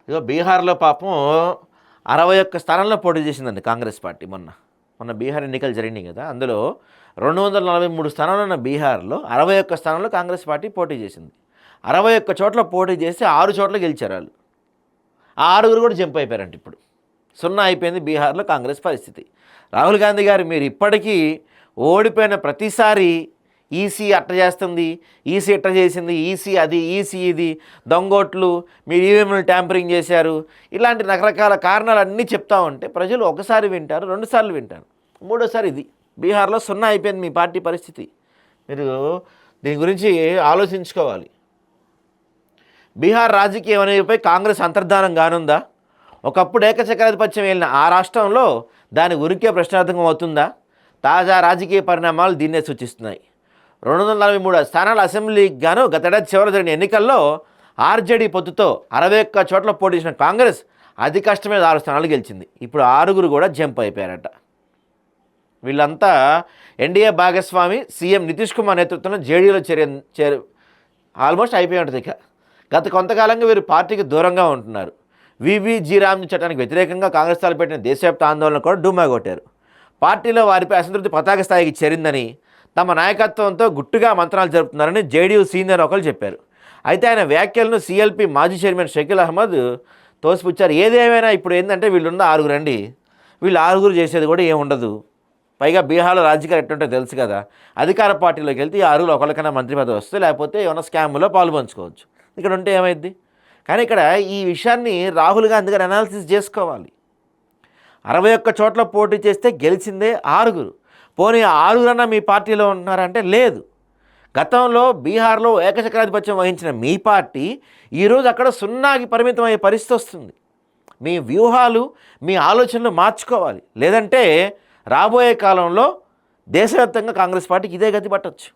ఇగో బీహార్లో పాపం 61 స్థానాల్లో పోటీ చేసిందండి కాంగ్రెస్ పార్టీ. మొన్న బీహార్ ఎన్నికలు జరిగినాయి కదా, అందులో 243 స్థానాలు ఉన్న బీహార్లో 61 స్థానాల్లో కాంగ్రెస్ పార్టీ పోటీ చేసింది. 61 చోట్ల పోటీ చేసి 6 చోట్ల గెలిచారు వాళ్ళు. ఆ 6గురు కూడా జంప్ అయిపోయారంట. ఇప్పుడు సున్నా అయిపోయింది బీహార్లో కాంగ్రెస్ పరిస్థితి. రాహుల్ గాంధీ గారు మీరు ఇప్పటికీ ఓడిపోయిన ప్రతిసారి ఈసీ అట్ట చేస్తుంది, ఈసీ ఇట్ట చేసింది, ఈసీ అది, ఈసీ ఇది, దొంగోట్లు, మీరు ఈవీఎంలు ట్యాంపరింగ్ చేశారు, ఇలాంటి రకరకాల కారణాలన్నీ చెప్తా ఉంటే ప్రజలు ఒకసారి వింటారు, 2 సార్లు వింటారు, 3వసారి ఇది. బీహార్లో సున్నా అయిపోయింది మీ పార్టీ పరిస్థితి. మీరు దీని గురించి ఆలోచించుకోవాలి. బీహార్ రాజకీయం అనేపై కాంగ్రెస్ అంతర్ధానం కానుందా? ఒకప్పుడు ఏకచక్రాధిపత్యం వెళ్ళిన ఆ రాష్ట్రంలో దాని ఉనికి ప్రశ్నార్థకం అవుతుందా? తాజా రాజకీయ పరిణామాలు దీన్నే సూచిస్తున్నాయి. 243 స్థానాల అసెంబ్లీకి గాను గతేడాది చివరి జరిగిన ఎన్నికల్లో ఆర్జేడీ పొత్తుతో 61 చోట్ల పోటీ చేసిన కాంగ్రెస్ అతి కష్టమైన 6 స్థానాలు గెలిచింది. ఇప్పుడు 6గురు కూడా జంప్ అయిపోయారట. వీళ్ళంతా ఎన్డీఏ భాగస్వామి సీఎం నితీష్ కుమార్ నేతృత్వంలో జేడీలో ఆల్మోస్ట్ అయిపోయి ఉంటుంది. గత కొంతకాలంగా వీరు పార్టీకి దూరంగా ఉంటున్నారు. వివిజీ రామ్జీ చట్టానికి వ్యతిరేకంగా కాంగ్రెస్ తలపెట్టిన దేశవ్యాప్త ఆందోళన కూడా డుమ్మా కొట్టారు. పార్టీలో వారిపై అసంతృప్తి పతాక స్థాయికి చేరిందని, తమ నాయకత్వంతో గుట్టుగా మంత్రాలు జరుపుతున్నారని జేడీయూ సీనియర్ ఒకరు చెప్పారు. అయితే ఆయన వ్యాఖ్యలను సీఎల్పీ మాజీ చైర్మన్ షకీల్ అహ్మద్ తోసిపుచ్చారు. ఏదేమైనా ఇప్పుడు ఏంటంటే వీళ్ళున్న 6గురు అండి, వీళ్ళు 6గురు చేసేది కూడా ఏముండదు. పైగా బీహార్లో రాజకీయాలు ఎట్టుంటో తెలుసు కదా, అధికార పార్టీలోకి వెళ్తే ఈ 6గురు ఒకరికైనా మంత్రి పదవి వస్తే, లేకపోతే ఏమైనా స్కామ్లో పాల్పంచుకోవచ్చు. ఇక్కడ ఉంటే ఏమైద్ది? కానీ ఇక్కడ ఈ విషయాన్ని రాహుల్ గాంధీ గారు అనాలిసిస్ చేసుకోవాలి. 61 చోట్ల పోటీ చేస్తే గెలిచిందే 6గురు. పోనీ 6గురన్నా మీ పార్టీలో ఉంటున్నారంటే లేదు. గతంలో బీహార్లో ఏకచక్రాధిపత్యం వహించిన మీ పార్టీ ఈరోజు అక్కడ సున్నాకి పరిమితం అయ్యే పరిస్థితి వస్తుంది. మీ వ్యూహాలు, మీ ఆలోచనలు మార్చుకోవాలి. లేదంటే రాబోయే కాలంలో దేశవ్యాప్తంగా కాంగ్రెస్ పార్టీకి ఇదే గతి పట్టవచ్చు.